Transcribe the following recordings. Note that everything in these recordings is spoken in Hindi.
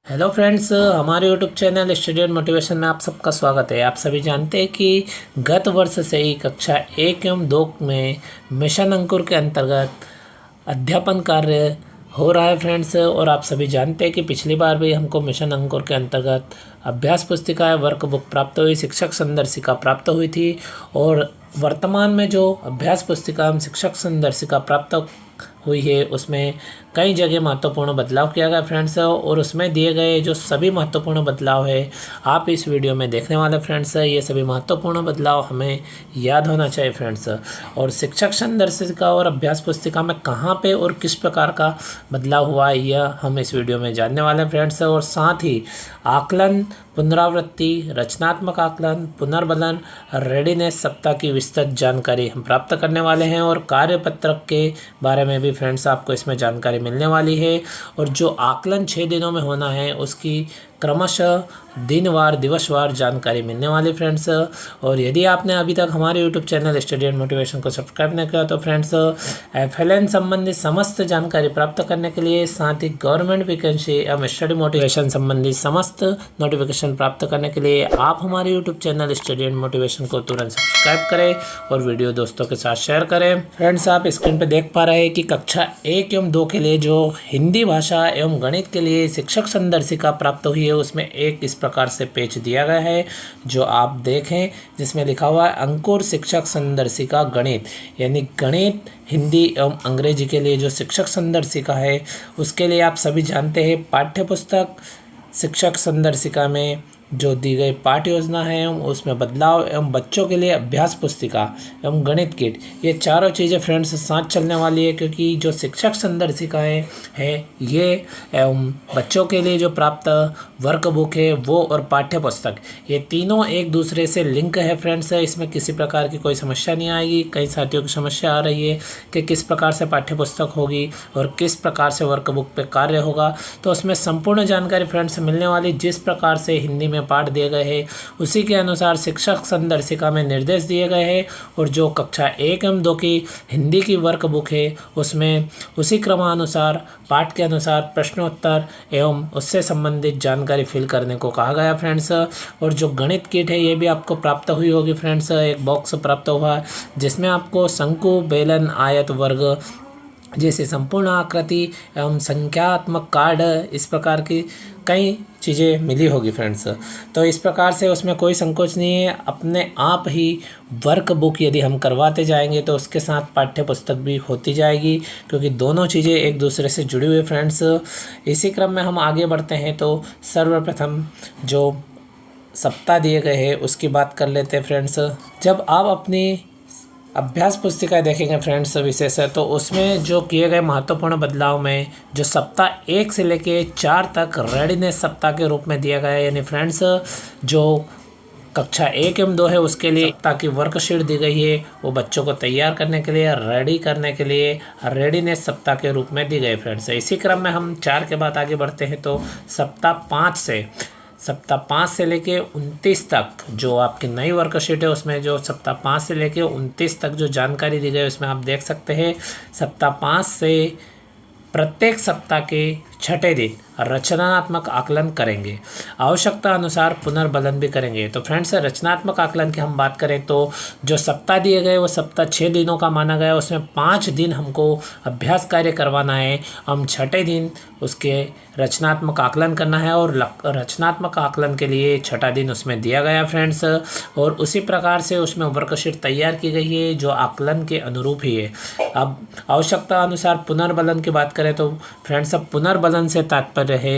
हेलो फ्रेंड्स, हमारे YouTube channel study and motivation में आप सबका स्वागत है। आप सभी जानते हैं कि गत वर्ष से ही कक्षा 1 एवं 2 में मिशन अंकुर के अंतर्गत अध्यापन कार्य हो रहा है फ्रेंड्स। और आप सभी जानते हैं कि पिछली बार भी हमको मिशन अंकुर के अंतर्गत अभ्यास पुस्तिका वर्क बुक प्राप्त हुई, शिक्षक संदर्शिका प्राप्त हुई थी। और वर्तमान में जो अभ्यास पुस्तिका एवं शिक्षक संदर्शिका प्राप्त हुई है उसमें कई जगह महत्वपूर्ण बदलाव किया गया फ्रेंड्स। और उसमें दिए गए जो सभी महत्वपूर्ण बदलाव है आप इस वीडियो में देखने वाले फ्रेंड्स। ये सभी महत्वपूर्ण बदलाव हमें याद होना चाहिए फ्रेंड्स। और शिक्षक संदर्शिका और अभ्यास पुस्तिका में कहाँ पे और किस प्रकार का बदलाव हुआ यह हम इस वीडियो में जानने वाले हैं फ्रेंड्स। और साथ ही आकलन, पुनरावृत्ति, रचनात्मक आकलन, पुनर्बलन, रेडीनेस सप्ताह की विस्तृत जानकारी हम प्राप्त करने वाले हैं। और कार्यपत्रक के बारे में भी फ्रेंड्स आपको इसमें जानकारी मिलने वाली है। और जो आकलन 6 दिनों में होना है उसकी क्रमशः दिनवार दिवसवार जानकारी मिलने वाली फ्रेंड्स। और यदि आपने अभी तक हमारे YouTube channel study and motivation को सब्सक्राइब नहीं किया तो फ्रेंड्स FLN संबंधित समस्त जानकारी प्राप्त करने के लिए, साथ ही गवर्नमेंट वैकेंसी एवं स्टडी मोटिवेशन संबंधी समस्त नोटिफिकेशन प्राप्त करने के लिए आप हमारे YouTube channel study and motivation को तुरंत सब्सक्राइब करें और वीडियो दोस्तों के साथ शेयर करें। फ्रेंड्स, आप स्क्रीन पर देख पा रहे हैं कि कक्षा 1 एवं 2 के लिए जो हिंदी भाषा एवं गणित के लिए शिक्षक संदर्शिका प्राप्त हुई है उसमें एक इस प्रकार से पेज दिया गया है जो आप देखें, जिसमें लिखा हुआ है अंकुर शिक्षक संदर्शिका गणित, यानी गणित, हिंदी एवं अंग्रेजी के लिए जो शिक्षक संदर्शिका है उसके लिए आप सभी जानते हैं पाठ्य पुस्तक, शिक्षक संदर्शिका में जो दी गई पाठ्य योजना है उसमें बदलाव एवं बच्चों के लिए अभ्यास पुस्तिका एवं गणित किट, ये चारों चीज़ें फ्रेंड्स साथ चलने वाली है। क्योंकि जो शिक्षक संदर्शिकाएँ है ये एवं बच्चों के लिए जो प्राप्त वर्क बुक है वो और पाठ्य पुस्तक, ये तीनों एक दूसरे से लिंक है फ्रेंड्स। इसमें किसी प्रकार की कोई समस्या नहीं आएगी। कई साथियों की समस्या आ रही है कि किस प्रकार से पाठ्य पुस्तक होगी और किस प्रकार से वर्क बुक पे कार्य होगा, तो उसमें संपूर्ण जानकारी फ्रेंड्स मिलने वाली। जिस प्रकार से हिंदी में पाठ दिए गए हैं उसी के अनुसार शिक्षक संदर्शिका में निर्देश दिए गए हैं। और जो कक्षा 1 एवं 2 की हिंदी की वर्क बुक है उसमें उसी क्रमानुसार पाठ के अनुसार प्रश्नोत्तर एवं उससे संबंधित जानकारी फिल करने को कहा गया फ्रेंड्स। और जो गणित किट है ये भी आपको प्राप्त हुई होगी फ्रेंड्स। एक बॉक्स प्राप्त हुआ है जिसमें आपको शंकु, बेलन, आयत, वर्ग जैसे संपूर्ण आकृति एवं संख्यात्मक कार्ड, इस प्रकार की कई चीज़ें मिली होगी फ्रेंड्स। तो इस प्रकार से उसमें कोई संकोच नहीं है। अपने आप ही वर्क बुक यदि हम करवाते जाएंगे तो उसके साथ पाठ्य पुस्तक भी होती जाएगी, क्योंकि दोनों चीज़ें एक दूसरे से जुड़ी हुई फ्रेंड्स। इसी क्रम में हम आगे बढ़ते हैं तो सर्वप्रथम जो सप्ताह दिए गए हैं उसकी बात कर लेते हैं फ्रेंड्स। जब आप अपनी अभ्यास पुस्तिका देखेंगे फ्रेंड्स विशेष है तो उसमें जो किए गए महत्वपूर्ण बदलाव में जो सप्ताह 1 से लेके 4 तक रेडीनेस सप्ताह के रूप में दिया गया है, यानी फ्रेंड्स जो कक्षा 1 एवं 2 है उसके लिए सप्ताह की वर्कशीट दी गई है, वो बच्चों को तैयार करने के लिए, रेडी करने के लिए रेडीनेस सप्ताह के रूप में दी गई फ्रेंड्स। इसी क्रम में हम 4 के बाद आगे बढ़ते हैं तो सप्ताह 5 से लेके 29 तक जो आपकी नई वर्कशीट है उसमें जो सप्ताह 5 से लेके 29 तक जो जानकारी दी गई है उसमें आप देख सकते हैं सप्ताह 5 से प्रत्येक सप्ताह के 6ठे दिन रचनात्मक आकलन करेंगे, आवश्यकता अनुसार पुनर्बलन भी करेंगे। तो फ्रेंड्स, रचनात्मक आकलन की हम बात करें तो जो सप्ताह दिए गए वो सप्ताह 6 दिनों का माना गया, उसमें 5 दिन हमको अभ्यास कार्य करवाना है, हम 6ठे दिन उसके रचनात्मक आकलन करना है। और रचनात्मक आकलन के लिए 6ठा दिन उसमें दिया गया फ्रेंड्स। और उसी प्रकार से उसमें वर्कशीट तैयार की गई है जो आकलन के अनुरूप ही है। अब आवश्यकता अनुसार पुनर्बलन की बात करें तो फ्रेंड्स, अब पुनर्बलन से तात्पर्य है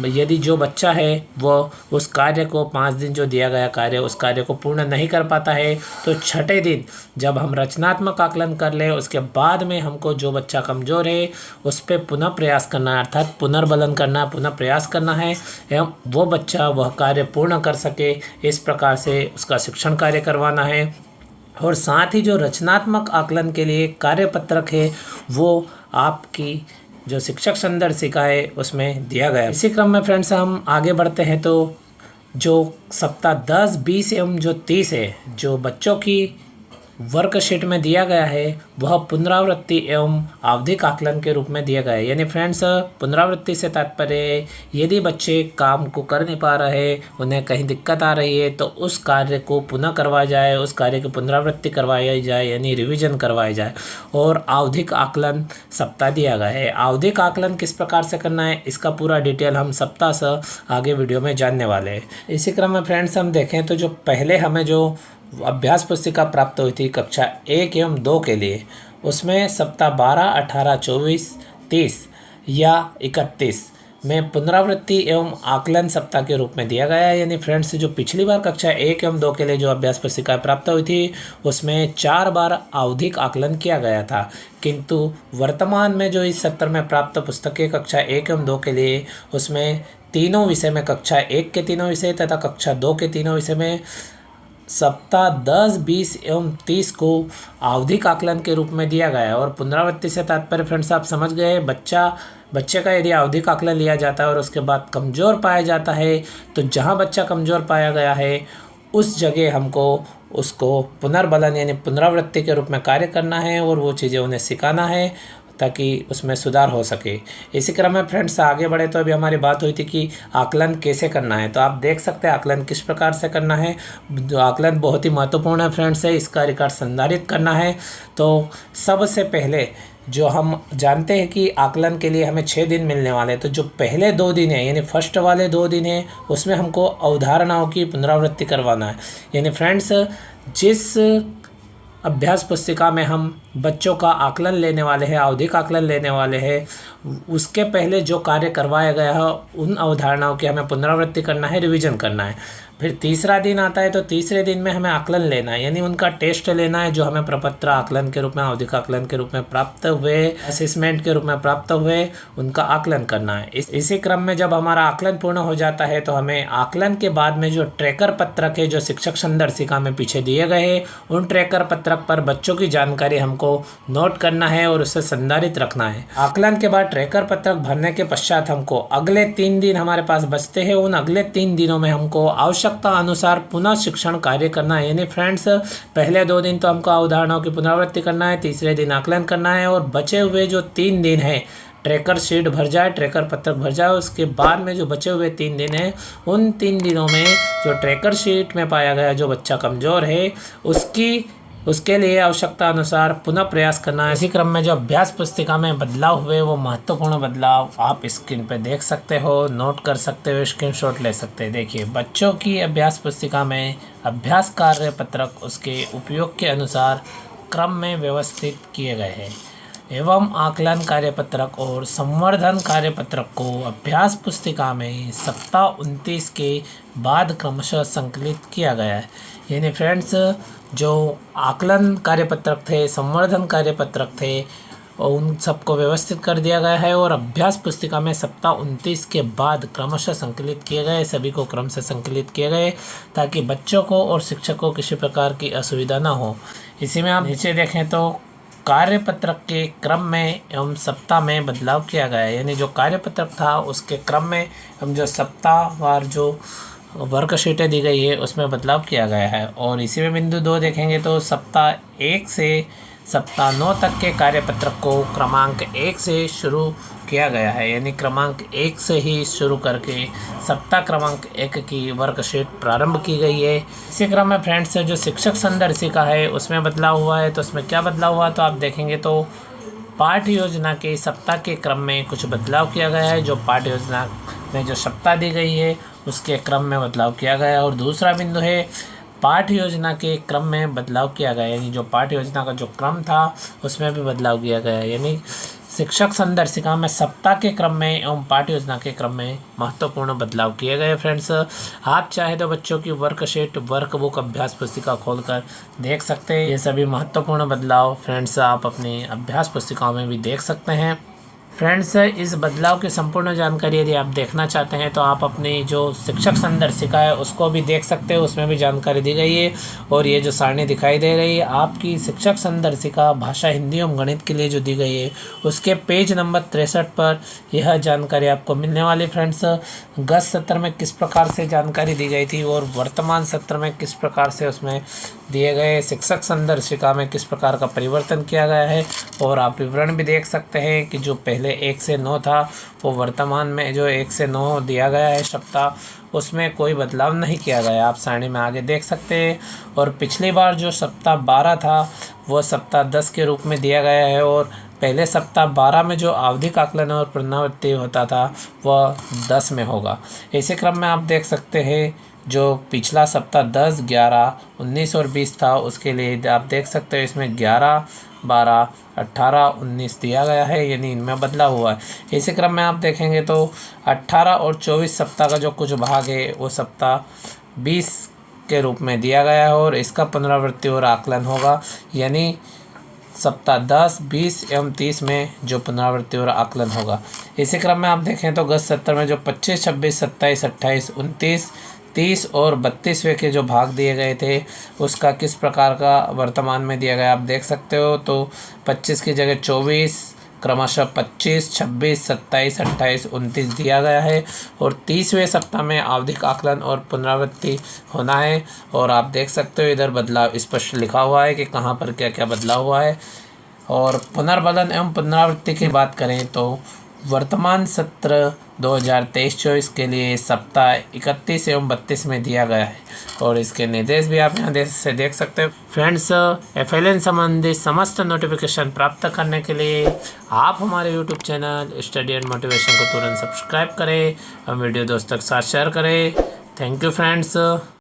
यदि जो बच्चा है वो उस कार्य को 5 दिन जो दिया गया कार्य उस कार्य को पूर्ण नहीं कर पाता है तो 6ठे दिन जब हम रचनात्मक आकलन कर लें उसके बाद में हमको जो बच्चा कमज़ोर है उस पर पुनः प्रयास करना है, अर्थात पुनर्बलन करना, पुनः प्रयास करना है एवं वो बच्चा वह कार्य पूर्ण कर सके, इस प्रकार से उसका शिक्षण कार्य करवाना है। और साथ ही जो रचनात्मक आकलन के लिए कार्यपत्रक है वो आपकी जो शिक्षक संदर्शिका है उसमें दिया गया है। इसी क्रम में फ्रेंड्स हम आगे बढ़ते हैं तो जो सप्ताह 10, 20 एवं जो 30 है जो बच्चों की वर्कशीट में दिया गया है वह पुनरावृत्ति एवं आवधिक आकलन के रूप में दिया गया है। यानी फ्रेंड्स, पुनरावृत्ति से तात्पर्य यदि बच्चे काम को कर नहीं पा रहे, उन्हें कहीं दिक्कत आ रही है, तो उस कार्य को पुनः करवाया जाए, उस कार्य की पुनरावृत्ति करवाई जाए, यानी रिवीजन करवाई जाए। और आवधिक आकलन सप्ताह दिया गया है। आवधिक आकलन किस प्रकार से करना है, इसका पूरा डिटेल हम सप्ताह से आगे वीडियो में जानने वाले हैं। इसी क्रम में फ्रेंड्स हम देखें तो जो पहले हमें जो अभ्यास पुस्तिका प्राप्त हुई थी कक्षा 1 एवं 2 के लिए, उसमें सप्ताह 12, 18, 24, 30 या 31 में पुनरावृत्ति एवं आकलन सप्ताह के रूप में दिया गया है। यानी फ्रेंड्स, जो पिछली बार कक्षा 1 एवं 2 के लिए जो अभ्यास पुस्तिका प्राप्त हुई थी, उसमें 4 बार आवधिक आकलन किया गया था। किंतु वर्तमान में जो इस सत्र में प्राप्त पुस्तकें कक्षा 1 एवं 2 के लिए, उसमें तीनों विषय में, कक्षा 1 के तीनों विषय तथा कक्षा 2 के तीनों विषय में सप्ताह 10, 20 एवं 30 को आवधिक आकलन के रूप में दिया गया है। और पुनरावृत्ति से तात्पर्य फ्रेंड्स आप समझ गए, बच्चे का यदि आवधिक आकलन लिया जाता है और उसके बाद कमज़ोर पाया जाता है, तो जहां बच्चा कमज़ोर पाया गया है उस जगह हमको उसको पुनर्बलन यानी पुनरावृत्ति के रूप में कार्य करना है और वो चीज़ें उन्हें सिखाना है ताकि उसमें सुधार हो सके। इसी क्रम में फ्रेंड्स आगे बढ़े तो अभी हमारी बात हुई थी कि आकलन कैसे करना है। तो आप देख सकते हैं आकलन किस प्रकार से करना है। जो आकलन बहुत ही महत्वपूर्ण है फ्रेंड्स है, इसका रिकॉर्ड संधारित करना है। तो सबसे पहले जो हम जानते हैं कि आकलन के लिए हमें 6 दिन मिलने वाले हैं, तो जो पहले 2 दिन है यानी फर्स्ट वाले 2 दिन है, उसमें हमको अवधारणाओं की पुनरावृत्ति करवाना है। यानी फ्रेंड्स, जिस अभ्यास पुस्तिका में हम बच्चों का आकलन लेने वाले हैं, आवधिक आकलन लेने वाले हैं, उसके पहले जो कार्य करवाया गया है उन अवधारणाओं की हमें पुनरावृत्ति करना है, रिवीजन करना है। फिर तीसरा दिन आता है तो तीसरे दिन में हमें आकलन लेना है, यानी उनका टेस्ट लेना है जो हमें प्रपत्र आकलन के रूप में, आवधिक आकलन के रूप में प्राप्त हुए, असेसमेंट के रूप में प्राप्त हुए, उनका आकलन करना है। इसी क्रम में जब हमारा आकलन पूर्ण हो जाता है तो हमें आकलन के बाद में जो ट्रैकर पत्रक है जो शिक्षक संदर्शिका में पीछे दिए गए हैं, उन ट्रैकर पत्रक पर बच्चों की जानकारी हमको नोट करना है और उसे संधारित रखना है। आकलन के बाद ट्रैकर पत्रक भरने के पश्चात हमको अगले 3 दिन हमारे पास बचते हैं, उन अगले 3 दिनों में हमको आवश्यकता अनुसार पुनः शिक्षण कार्य करना है। यानी फ्रेंड्स, पहले 2 दिन तो हमको अवधारणाओं की पुनरावृत्ति करना है, तीसरे दिन आकलन करना है और बचे हुए जो 3 दिन है ट्रैकर शीट भर जाए, ट्रैकर पत्रक भर जाए। उसके बाद में जो बचे हुए 3 दिन हैं, उन 3 दिनों में जो ट्रैकर शीट में पाया गया जो बच्चा कमज़ोर है उसके लिए आवश्यकता अनुसार पुनः प्रयास करना है। इसी क्रम में जो अभ्यास पुस्तिका में बदलाव हुए वो महत्वपूर्ण बदलाव आप स्क्रीन पे देख सकते हो, नोट कर सकते हो, स्क्रीनशॉट ले सकते हैं। देखिए, बच्चों की अभ्यास पुस्तिका में अभ्यास कार्य पत्रक उसके उपयोग के अनुसार क्रम में व्यवस्थित किए गए हैं एवं आकलन कार्यपत्रक और संवर्धन कार्यपत्रक को अभ्यास पुस्तिका में सप्ताह 29 के बाद क्रमशः संकलित किया गया है। यानी फ्रेंड्स, जो आकलन कार्यपत्रक थे, संवर्धन कार्यपत्रक थे, और उन सबको व्यवस्थित कर दिया गया है और अभ्यास पुस्तिका में सप्ताह 29 के बाद क्रमशः संकलित किए गए, सभी को क्रम से संकलित किए गए ताकि बच्चों को और शिक्षक को किसी प्रकार की असुविधा ना हो। इसी में आप नीचे देखें तो कार्यपत्रक के क्रम में एवं सप्ताह में बदलाव किया गया है। यानी जो कार्यपत्रक था उसके क्रम में हम जो सप्ताहवार जो वर्कशीटें दी गई है उसमें बदलाव किया गया है। और इसी में बिंदु 2 देखेंगे तो सप्ताह 1 से सप्ताह 9 तक के कार्यपत्रक को क्रमांक 1 से शुरू किया गया है। यानी क्रमांक 1 से ही शुरू करके सप्ताह क्रमांक 1 की वर्कशीट प्रारंभ की गई है। इसी क्रम में फ्रेंड्स, जो शिक्षक संदर्शिका है उसमें बदलाव हुआ है। तो उसमें क्या बदलाव हुआ तो आप देखेंगे तो पाठ्य योजना के सप्ताह के क्रम में कुछ बदलाव किया गया है। जो पाठ्य योजना में जो सप्ताह दी गई है उसके क्रम में बदलाव किया गया है। और दूसरा बिंदु है पाठ्य योजना के क्रम में बदलाव किया गया, यानी जो पाठ्य योजना का जो क्रम था उसमें भी बदलाव किया गया है। यानी शिक्षक संदर्शिका में सप्ताह के क्रम में एवं पाठ्य योजना के क्रम में महत्वपूर्ण बदलाव किए गए। फ्रेंड्स, आप चाहे तो बच्चों की वर्कशीट, वर्कबुक, अभ्यास पुस्तिका खोलकर देख सकते हैं। ये सभी महत्वपूर्ण बदलाव फ्रेंड्स आप अपनी अभ्यास पुस्तिकाओं में भी देख सकते हैं। फ्रेंड्स, इस बदलाव की संपूर्ण जानकारी यदि आप देखना चाहते हैं तो आप अपनी जो शिक्षक संदर्शिका है उसको भी देख सकते हो, उसमें भी जानकारी दी गई है। और ये जो सारणी दिखाई दे रही है आपकी शिक्षक संदर्शिका भाषा हिंदी एवं गणित के लिए जो दी गई है उसके पेज नंबर 63 पर यह जानकारी आपको मिलने वाली। फ्रेंड्स, गत सत्र में किस प्रकार से जानकारी दी गई थी और वर्तमान सत्र में किस प्रकार से उसमें दिए गए शिक्षक संदर्शिका में किस प्रकार का परिवर्तन किया गया है। और आप विवरण भी देख सकते हैं कि जो पहले 1 से 9 था वो वर्तमान में जो 1 से 9 दिया गया है सप्ताह, उसमें कोई बदलाव नहीं किया गया, आप सारणी में आगे देख सकते हैं। और पिछली बार जो सप्ताह 12 था वो सप्ताह 10 के रूप में दिया गया है, और पहले सप्ताह 12 में जो आवधिक आकलन और पुनरावृत्ति होता था वह 10 में होगा। इसी क्रम में आप देख सकते हैं जो पिछला सप्ताह 10, 11, 19 और 20 था उसके लिए आप देख सकते हो इसमें 11, 12, 18, 19 दिया गया है, यानी इनमें बदला हुआ है। इसी क्रम में आप देखेंगे तो 18 और 24 सप्ताह का जो कुछ भाग है वो सप्ताह 20 के रूप में दिया गया है, और इसका पुनरावृत्ति और आकलन होगा, यानी सप्ताह 10, 20 एवं 30 में जो पुनरावृत्ति और आकलन होगा। इसी क्रम में आप देखें तो गत सत्र में जो 25, 26, 27, 28, 29, 30 और 32वें के जो भाग दिए गए थे उसका किस प्रकार का वर्तमान में दिया गया आप देख सकते हो। तो 25 की जगह 24, क्रमशः 25, 26, 27, 28, 29 दिया गया है, और 30वें सप्ताह में आवधिक आकलन और पुनरावृत्ति होना है। और आप देख सकते हो इधर बदलाव स्पष्ट लिखा हुआ है कि कहाँ पर क्या क्या बदलाव हुआ है। और पुनर्बलन एवं पुनरावृत्ति की बात करें तो वर्तमान सत्र 2023-24 के लिए सप्ताह 31 एवं 32 में दिया गया है, और इसके निर्देश भी आप यहाँ से देख सकते हैं। फ्रेंड्स, FLN संबंधी समस्त नोटिफिकेशन प्राप्त करने के लिए आप हमारे YouTube channel study and motivation को तुरंत सब्सक्राइब करें और वीडियो दोस्तों के साथ शेयर करें। Thank you friends.